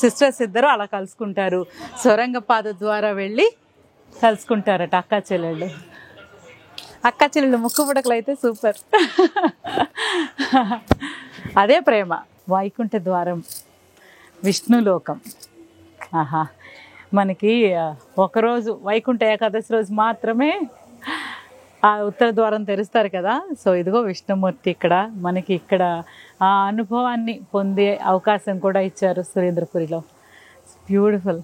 సిస్టర్స్ ఇద్దరు అలా కలుసుకుంటారు. సొరంగ పాద ద్వారా వెళ్ళి కలుసుకుంటారట అక్కా చెల్లెళ్ళు. అక్కా చెల్లెళ్ళు ముక్కుపుడకలు అయితే సూపర్. అదే ప్రేమ. వైకుంఠ ద్వారం, విష్ణులోకం. ఆహా, మనకి ఒకరోజు వైకుంఠ ఏకాదశి రోజు మాత్రమే ఆ ఉత్తర ద్వారం తెరుస్తారు కదా. సో ఇదిగో విష్ణుమూర్తి ఇక్కడ మనకి ఇక్కడ ఆ అనుభవాన్ని పొందే అవకాశం కూడా ఇచ్చారు సురేంద్రపురిలో. బ్యూటిఫుల్.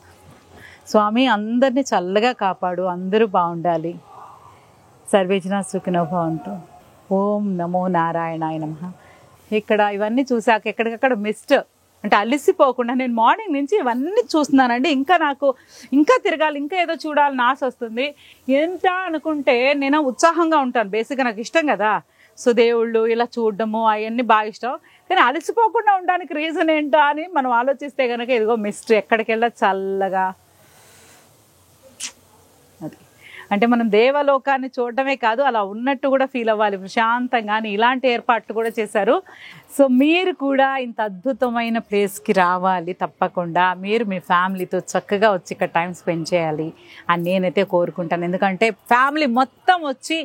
స్వామి అందరినీ చల్లగా కాపాడు, అందరూ బాగుండాలి. సర్వేజన సుఖినో భవంతు. ఓం నమో నారాయణాయ నమః. ఇక్కడ ఇవన్నీ చూసాక ఎక్కడికక్కడ మిస్ట్ అంటే అలిసిపోకుండా నేను మార్నింగ్ నుంచి ఇవన్నీ చూస్తున్నానండి. ఇంకా నాకు ఇంకా తిరగాలి, ఇంకా ఏదో చూడాలని ఆశ వస్తుంది. ఎంత అనుకుంటే నేను ఉత్సాహంగా ఉంటాను. బేసిక్గా నాకు ఇష్టం కదా. సో దేవుళ్ళు ఇలా చూడడము అవన్నీ బాగా ఇష్టం. కానీ అలసిపోకుండా ఉండడానికి రీజన్ ఏంటో అని మనం ఆలోచిస్తే కనుక ఇదిగో మిస్ట్, ఎక్కడికి వెళ్ళా చల్లగా. అది అంటే మనం దేవలోకాన్ని చూడడమే కాదు, అలా ఉన్నట్టు కూడా ఫీల్ అవ్వాలి ప్రశాంతంగా. ఇలాంటి ఏర్పాట్లు కూడా చేశారు. సో మీరు కూడా ఇంత అద్భుతమైన ప్లేస్కి రావాలి తప్పకుండా. మీరు మీ ఫ్యామిలీతో చక్కగా వచ్చి ఇక్కడ టైం స్పెండ్ చేయాలి అని నేనైతే కోరుకుంటాను. ఎందుకంటే ఫ్యామిలీ మొత్తం వచ్చి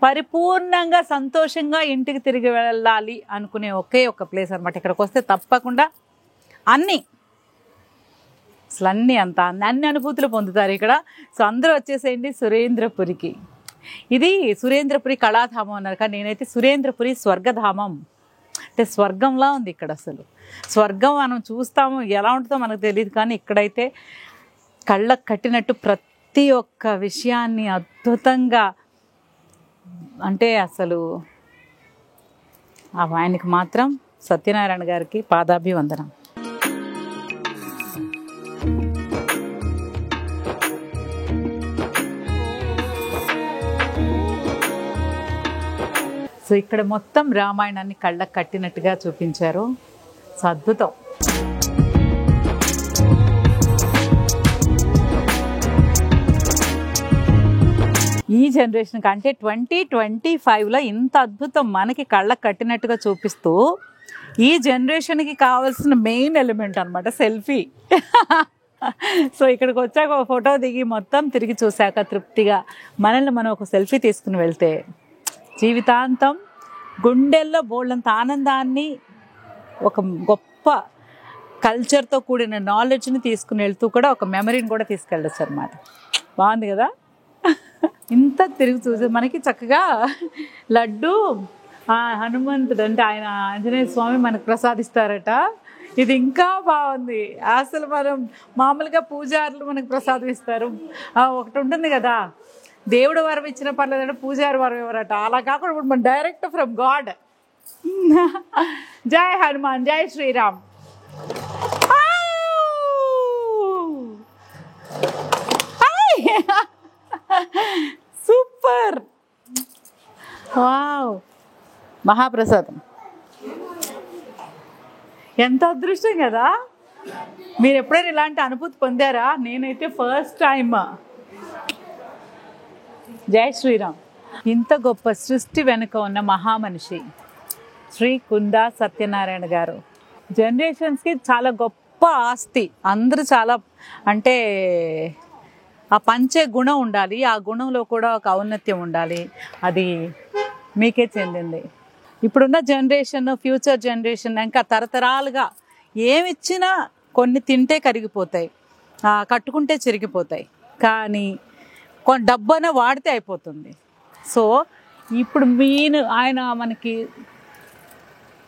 పరిపూర్ణంగా సంతోషంగా ఇంటికి తిరిగి వెళ్ళాలి అనుకునే ఒకే ఒక ప్లేస్ అనమాట. ఇక్కడికి వస్తే తప్పకుండా అన్నీ అసలు అన్ని అనుభూతులు పొందుతారు ఇక్కడ. సో అందరూ వచ్చేసేయండి సురేంద్రపురికి. ఇది సురేంద్రపురి కళాధామం అన్నారు, కానీ నేనైతే సురేంద్రపురి స్వర్గధామం అంటే స్వర్గంలా ఉంది ఇక్కడ. అసలు స్వర్గం మనం చూస్తాము, ఎలా ఉంటుందో మనకు తెలియదు, కానీ ఇక్కడైతే కళ్ళకు కట్టినట్టు ప్రతి ఒక్క విషయాన్ని అద్భుతంగా అంటే అసలు ఆయనకి మాత్రం సత్యనారాయణ గారికి పాదాభివందనం. సో ఇక్కడ మొత్తం రామాయణాన్ని కళ్ళకు కట్టినట్టుగా చూపించారు. సో అద్భుతం. ఈ జనరేషన్కి అంటే 2025లో ఇంత అద్భుతం మనకి కళ్ళకు కట్టినట్టుగా చూపిస్తూ ఈ జనరేషన్కి కావాల్సిన మెయిన్ ఎలిమెంట్ అనమాట సెల్ఫీ. సో ఇక్కడికి వచ్చాక ఒక ఫోటో దిగి మొత్తం తిరిగి చూశాక తృప్తిగా మనల్ని మనం ఒక సెల్ఫీ తీసుకుని వెళ్తే జీవితాంతం గుండెల్లో బోళ్ళంత ఆనందాన్ని, ఒక గొప్ప కల్చర్తో కూడిన నాలెడ్జ్ని తీసుకుని వెళ్తూ కూడా ఒక మెమరీని కూడా తీసుకెళ్ళచ్చు అనమాట. బాగుంది కదా. ఇంత తిరిగి చూసే మనకి చక్కగా లడ్డు హనుమంతుడు అంటే ఆయన ఆంజనేయ స్వామి మనకు ప్రసాదిస్తారట. ఇది ఇంకా బాగుంది. అసలు మనం మామూలుగా పూజారులు మనకు ప్రసాదిస్తారు, ఒకటి ఉంటుంది కదా, దేవుడు వరం ఇచ్చిన పర్లేదంటే పూజారి వరం ఎవరట. అలా కాకుండా ఇప్పుడు మనం డైరెక్ట్ ఫ్రమ్ గాడ్. జై హనుమాన్, జై శ్రీరామ్. Super, wow, మహాప్రసాదం. ఎంత అదృష్టం కదా. మీరు ఎప్పుడైనా ఇలాంటి అనుభూతి పొందారా? నేనైతే ఫస్ట్ టైం. జై శ్రీరామ్. ఇంత గొప్ప సృష్టి వెనుక ఉన్న మహామనిషి శ్రీ కుందా సత్యనారాయణ గారు. జనరేషన్స్కి చాలా గొప్ప ఆస్తి. అందరూ చాలా అంటే ఆ పంచే గుణం ఉండాలి, ఆ గుణంలో కూడా ఒక ఔన్నత్యం ఉండాలి. అది మీకే చెందింది. ఇప్పుడున్న జనరేషన్, ఫ్యూచర్ జనరేషన్ ఇంకా తరతరాలుగా ఏమిచ్చినా కొన్ని తింటే కరిగిపోతాయి, కట్టుకుంటే చిరిగిపోతాయి, కానీ కొన్ని డబ్బైనా వాడితే అయిపోతుంది. సో ఇప్పుడు ఆయన మనకి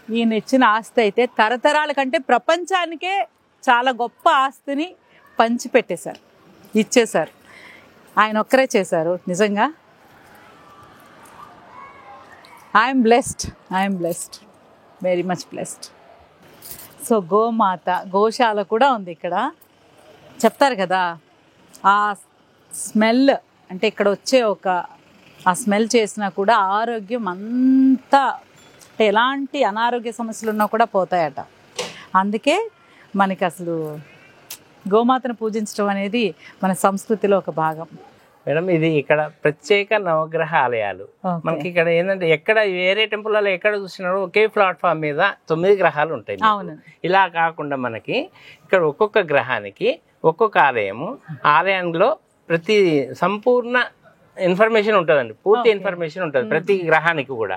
ఈయన ఇచ్చిన ఆస్తి అయితే తరతరాల కంటే ప్రపంచానికే చాలా గొప్ప ఆస్తిని పంచిపెట్టేశారు, ఇచ్చేశారు. ఆయన ఒక్కరే చేశారు. నిజంగా I'm blessed, very much blessed. So గోమాత, గోశాల కూడా ఉంది ఇక్కడ. చెప్తారు కదా ఆ స్మెల్ అంటే ఇక్కడ వచ్చే ఆ స్మెల్ చేసినా కూడా ఆరోగ్యం అంతా అంటే ఎలాంటి అనారోగ్య సమస్యలు ఉన్నా కూడా పోతాయట. అందుకే మనకి అసలు గోమాతను పూజించడం అనేది మన సంస్కృతిలో ఒక భాగం. మేడం ఇది ఇక్కడ ప్రత్యేక నవగ్రహ ఆలయాలు. మనకి ఇక్కడ ఏంటంటే ఎక్కడ వేరే టెంపుల్లో ఎక్కడ చూసినా ఒకే ప్లాట్ఫామ్ మీద 9 గ్రహాలు ఉంటాయి. ఇలా కాకుండా మనకి ఇక్కడ ఒక్కొక్క గ్రహానికి ఒక్కొక్క ఆలయంలో ప్రతి సంపూర్ణ ఇన్ఫర్మేషన్ ఉంటుందండి, పూర్తి ఇన్ఫర్మేషన్ ఉంటుంది ప్రతి గ్రహానికి కూడా.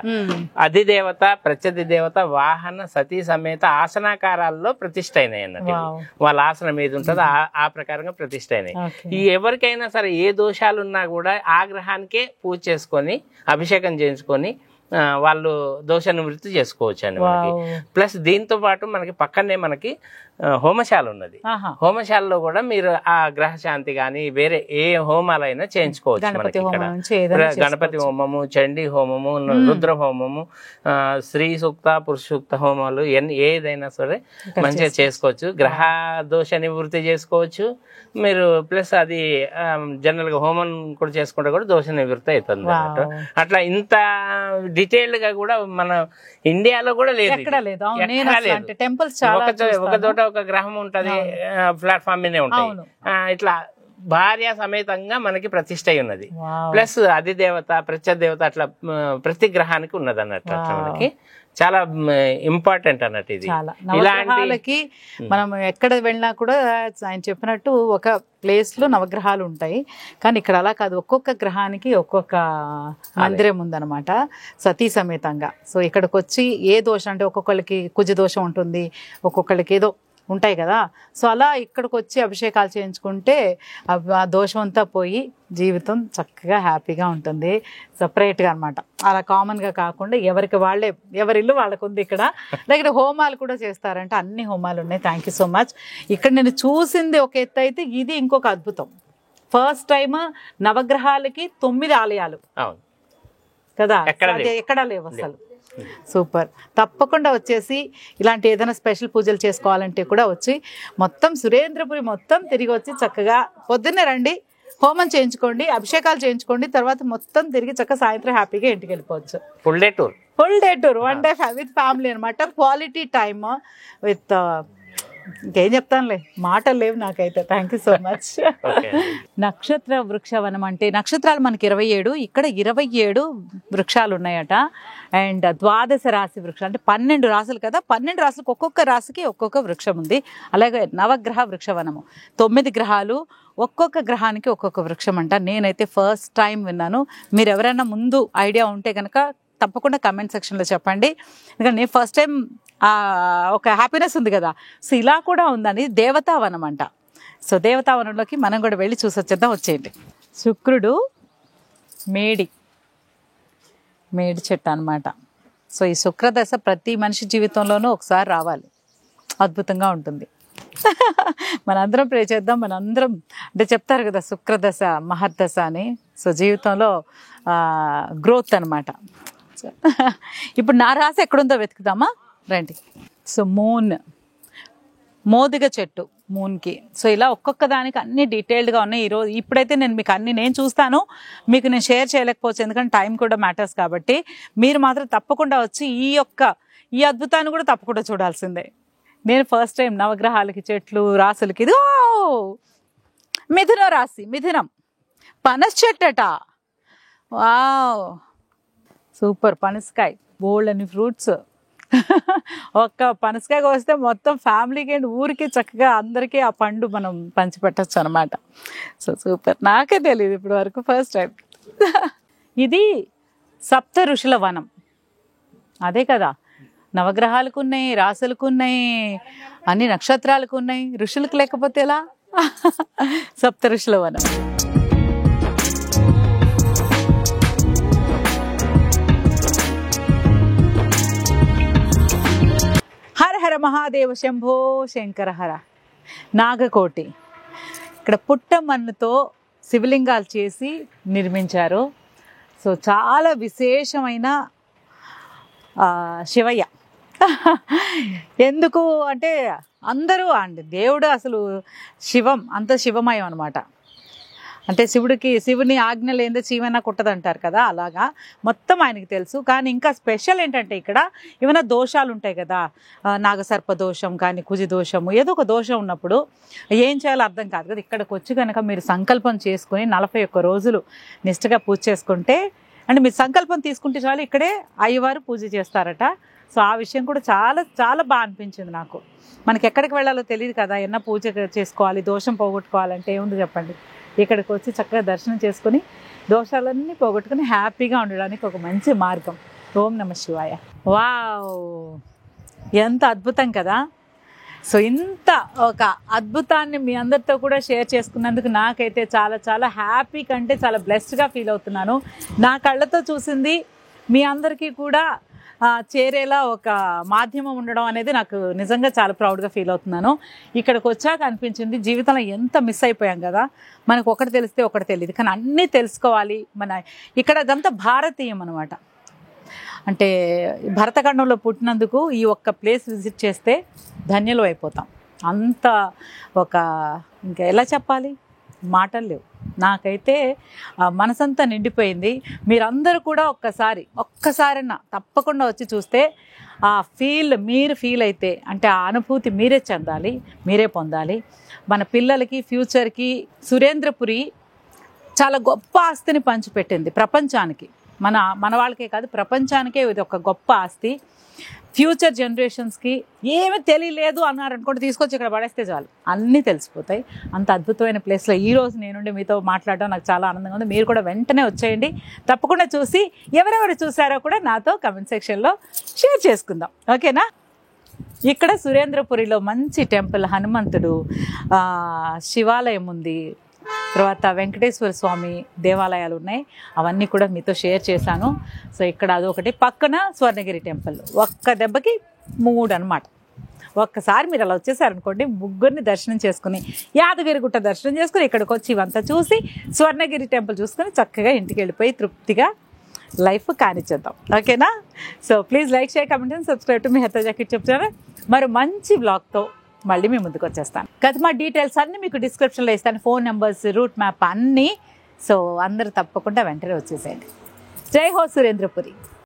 అధిదేవత, ప్రత్యధి దేవత, వాహన, సతీ సమేత ఆసనాకారాల్లో ప్రతిష్ఠ అయినాయి అన్నట్టు. వాళ్ళ ఆసనం ఏది ఉంటుందో ఆ ప్రకారంగా ప్రతిష్ఠ అయినాయి. ఈ ఎవరికైనా సరే ఏ దోషాలు ఉన్నా కూడా ఆ గ్రహానికే పూజ చేసుకొని అభిషేకం చేయించుకొని వాళ్ళు దోష నివృత్తి చేసుకోవచ్చు అండి మనకి. ప్లస్ దీంతో పాటు మనకి పక్కనే మనకి హోమశాల ఉన్నది. హోమశాలలో కూడా మీరు ఆ గ్రహ శాంతి కానీ వేరే ఏ హోమాలైనా చేయించుకోవచ్చు. మనకి ఇక్కడ గణపతి హోమము, చండీ హోమము, రుద్ర హోమము, స్త్రీ సూక్త, పురుష సూక్త హోమాలు ఏదైనా సరే మంచిగా చేసుకోవచ్చు. గ్రహ దోష నివృత్తి చేసుకోవచ్చు మీరు. ప్లస్ అది జనరల్ గా హోమం కూడా చేసుకుంటే కూడా దోష నివృత్తి అవుతుంది అన్నట్టు. అట్లా ఇంత డీటెయిల్డ్ గా కూడా మన ఇండియాలో కూడా లేదు. ఒక చోట ఒక గ్రహం ఉంటది, ప్లాట్ఫామ్ మీదే ఉంటాయి. ఇట్లా భార్య సమేతంగా మనకి ప్రతిష్ఠ అయి ఉన్నది. ప్లస్ అధిదేవత, ప్రత్యదేవత అట్లా ప్రతి గ్రహానికి ఉన్నది అన్నట్టు. అట్లా మనకి చాలా ఇంపార్టెంట్ అన్నట్టు. ఇది నవగ్రహాలకి మనం ఎక్కడ వెళ్ళినా కూడా ఆయన చెప్పినట్టు ఒక ప్లేస్ లో నవగ్రహాలు ఉంటాయి, కానీ ఇక్కడ అలా కాదు. ఒక్కొక్క గ్రహానికి ఒక్కొక్క మందిరం ఉందన్నమాట సతీ సమేతంగా. సో ఇక్కడికి వచ్చి ఏ దోషం అంటే ఒక్కొక్కరికి కుజ దోషం ఉంటుంది, ఒక్కొక్కరికి ఏదో ఉంటాయి కదా. సో అలా ఇక్కడికి వచ్చి అభిషేకాలు చేయించుకుంటే ఆ దోషం అంతా పోయి జీవితం చక్కగా హ్యాపీగా ఉంటుంది. సపరేట్గా అనమాట, అలా కామన్గా కాకుండా ఎవరికి వాళ్ళే, ఎవరి ఇల్లు వాళ్ళకు ఉంది. ఇక్కడ హోమాలు కూడా చేస్తారంటే అన్ని హోమాలు ఉన్నాయి. Thank you so much. ఇక్కడ నేను చూసింది ఒక ఎత్తు అయితే ఇది ఇంకొక అద్భుతం. ఫస్ట్ టైం నవగ్రహాలకి 9 ఆలయాలు కదా, ఎక్కడా లేవు అసలు. సూపర్. తప్పకుండా వచ్చేసి ఇలాంటి ఏదైనా స్పెషల్ పూజలు చేసుకోవాలంటే కూడా వచ్చి మొత్తం సురేంద్రపురి మొత్తం తిరిగి వచ్చి చక్కగా పొద్దున్నే రండి, హోమం చేయించుకోండి, అభిషేకాలు చేయించుకోండి, తర్వాత మొత్తం తిరిగి చక్కగా సాయంత్రం హ్యాపీగా ఇంటికి వెళ్ళిపోవచ్చు. Full day tour, 1 day with family అనమాట. క్వాలిటీ టైమ్ విత్ ఇంకేం చెప్తానులే, మాటలు లేవు నాకైతే. Thank you so much. Okay. నక్షత్ర వృక్షవనం అంటే నక్షత్రాలు మనకి 27, ఇక్కడ 27 వృక్షాలు ఉన్నాయట. అండ్ 12 రాశి వృక్షాలు అంటే 12 రాశులు కదా, 12 రాశులకు ఒక్కొక్క రాశికి ఒక్కొక్క వృక్షం ఉంది. అలాగే నవగ్రహ వృక్షవనము 9 గ్రహాలు, ఒక్కొక్క గ్రహానికి ఒక్కొక్క వృక్షం అంట. నేనైతే ఫస్ట్ టైం విన్నాను. మీరు ఎవరైనా ముందు ఐడియా ఉంటే కనుక తప్పకుండా కమెంట్ సెక్షన్లో చెప్పండి. ఎందుకంటే నేను ఫస్ట్ టైం ఒక హ్యాపీనెస్ ఉంది కదా, సో ఇలా కూడా ఉందని. దేవతావనం అంట. సో దేవతావనంలోకి మనం కూడా వెళ్ళి చూసొచ్చేద్దాం, వచ్చేయండి. శుక్రుడు మేడి చెట్టు అనమాట. సో ఈ శుక్రదశ ప్రతి మనిషి జీవితంలోనూ ఒకసారి రావాలి, అద్భుతంగా ఉంటుంది. మనందరం ప్రే చేద్దాం. మనందరం అంటే చెప్తారు కదా శుక్రదశ మహర్దశ అని. సో జీవితంలో గ్రోత్ అనమాట. ఇప్పుడు నా రాశి ఎక్కడుందో వెతుకుదామా, రండి. సో మోదిగ చెట్టు మూన్కి. సో ఇలా ఒక్కొక్క దానికి అన్ని డీటెయిల్డ్గా ఉన్నాయి. ఈరోజు ఇప్పుడైతే నేను మీకు అన్ని నేను చూస్తాను, మీకు నేను షేర్ చేయలేకపోవచ్చు ఎందుకంటే టైం కూడా మ్యాటర్స్ కాబట్టి. మీరు మాత్రం తప్పకుండా వచ్చి ఈ అద్భుతాన్ని కూడా తప్పకుండా చూడాల్సిందే. నేను ఫస్ట్ టైం నవగ్రహాలకి, చెట్లు, రాసులకి. ఇది మిథున రాశి, మిథునం పనస్ చెట్టట. Wow super. పనసకాయ బోల్డ్ అని ఫ్రూట్స్. ఒక్క పనసకాయ వస్తే మొత్తం ఫ్యామిలీకి అండ్ ఊరికి చక్కగా అందరికీ ఆ పండు మనం పంచిపెట్టచ్చు అనమాట. So super. నాకే తెలియదు ఇప్పటి వరకు, ఫస్ట్ టైం. ఇది సప్త ఋషుల వనం. అదే కదా, నవగ్రహాలకు ఉన్నాయి, రాసులకు ఉన్నాయి, అన్ని నక్షత్రాలకు ఉన్నాయి, ఋషులకు లేకపోతే ఎలా? సప్త ఋషుల వనం. హర హర మహాదేవ శంభో శంకర హర. నాగకోటి. ఇక్కడ పుట్టమన్నుతో శివలింగాలు చేసి నిర్మించారు. సో చాలా విశేషమైన శివయ్య. ఎందుకు అంటే అందరూ అండి దేవుడు అసలు శివం, అంత శివమయం అనమాట. అంటే శివుని ఆజ్ఞ లేదే చీమైనా కుట్టదంటారు కదా, అలాగా మొత్తం ఆయనకి తెలుసు. కానీ ఇంకా స్పెషల్ ఏంటంటే ఇక్కడ ఏమైనా దోషాలు ఉంటాయి కదా, నాగసర్ప దోషం కానీ కుజి దోషము, ఏదో ఒక దోషం ఉన్నప్పుడు ఏం చేయాలో అర్థం కాదు కదా. ఇక్కడికి వచ్చి కనుక మీరు సంకల్పం చేసుకుని 41 రోజులు నిష్ఠగా పూజ చేసుకుంటే, అంటే మీరు సంకల్పం తీసుకుంటే చాలు ఇక్కడే అయ్యవారు పూజ చేస్తారట. సో ఆ విషయం కూడా చాలా చాలా బాగా అనిపించింది నాకు. మనకి ఎక్కడికి వెళ్ళాలో తెలియదు కదా, ఏమన్నా పూజ చేసుకోవాలి, దోషం పోగొట్టుకోవాలంటే ఏముంది చెప్పండి, ఇక్కడికి వచ్చి చక్కగా దర్శనం చేసుకుని దోషాలన్నీ పోగొట్టుకుని హ్యాపీగా ఉండడానికి ఒక మంచి మార్గం. ఓం నమ శివాయ. వావ్ ఎంత అద్భుతం కదా. సో ఇంత ఒక అద్భుతాన్ని మీ అందరితో కూడా షేర్ చేసుకున్నందుకు నాకైతే చాలా చాలా హ్యాపీ కంటే చాలా బ్లెస్డ్గా ఫీల్ అవుతున్నాను. నా కళ్ళతో చూసింది మీ అందరికీ కూడా చేరేలా ఒక మాధ్యమం ఉండడం అనేది నాకు నిజంగా చాలా ప్రౌడ్గా ఫీల్ అవుతున్నాను. ఇక్కడికి వచ్చాక అనిపించింది జీవితంలో ఎంత మిస్ అయిపోయాం కదా, మనకు ఒకటి తెలిస్తే ఒకటి తెలియదు, కానీ అన్నీ తెలుసుకోవాలి. ఇక్కడ అదంతా భారతీయం అనమాట. అంటే భరతఖండంలో పుట్టినందుకు ఈ ఒక్క ప్లేస్ విజిట్ చేస్తే ధన్యులు అయిపోతాం. అంత ఒక ఇంకా ఎలా చెప్పాలి, మాటలు లేవు. నాకైతే మనసంతా నిండిపోయింది. మీరందరూ కూడా ఒక్కసారైనా తప్పకుండా వచ్చి చూస్తే ఆ మీరు ఫీల్ అయితే, అంటే ఆ అనుభూతి మీరే చెందాలి, మీరే పొందాలి. మన పిల్లలకి ఫ్యూచర్కి సురేంద్రపురి చాలా గొప్ప ఆస్తిని పంచిపెట్టింది ప్రపంచానికి. మన వాళ్ళకే కాదు, ప్రపంచానికే ఇది ఒక గొప్ప ఆస్తి. ఫ్యూచర్ జనరేషన్స్కి ఏమీ తెలియలేదు అన్నారనుకోండి, తీసుకొచ్చి ఇక్కడ పడేస్తే చాలు అన్నీ తెలిసిపోతాయి. అంత అద్భుతమైన ప్లేస్లో ఈరోజు నేనుండి మీతో మాట్లాడడం నాకు చాలా ఆనందంగా ఉంది. మీరు కూడా వెంటనే వచ్చేయండి, తప్పకుండా చూసి ఎవరెవరు చూసారో కూడా నాతో కమెంట్ సెక్షన్లో షేర్ చేసుకుందాం, ఓకేనా. ఇక్కడ సురేంద్రపురిలో మంచి టెంపుల్, హనుమంతుడు శివాలయం ఉంది, తర్వాత వెంకటేశ్వర స్వామి దేవాలయాలు ఉన్నాయి. అవన్నీ కూడా మీతో షేర్ చేశాను. సో ఇక్కడ అదొకటి, పక్కన స్వర్ణగిరి టెంపుల్. ఒక్క దెబ్బకి 3 అనమాట. ఒక్కసారి మీరు అలా వచ్చేసారనుకోండి, ముగ్గురిని దర్శనం చేసుకుని, యాదగిరిగుట్ట దర్శనం చేసుకుని, ఇక్కడికి వచ్చి ఇవంతా చూసి స్వర్ణగిరి టెంపుల్ చూసుకొని చక్కగా ఇంటికి వెళ్ళిపోయి తృప్తిగా లైఫ్ కానిచ్చేద్దాం, ఓకేనా. So please like, share, comment and subscribe to మీ హెర్తజా కిడ్స్ చెప్తారా. మరి మంచి బ్లాగ్తో మళ్ళీ మీ ముందుకు వచ్చేస్తాను. కథమా డీటెయిల్స్ అన్నీ మీకు డిస్క్రిప్షన్లో ఇస్తాను, ఫోన్ నెంబర్స్, రూట్ మ్యాప్ అన్నీ. సో అందరూ తప్పకుండా వెంటనే వచ్చేసేయండి. జై హో సురేంద్రపురి.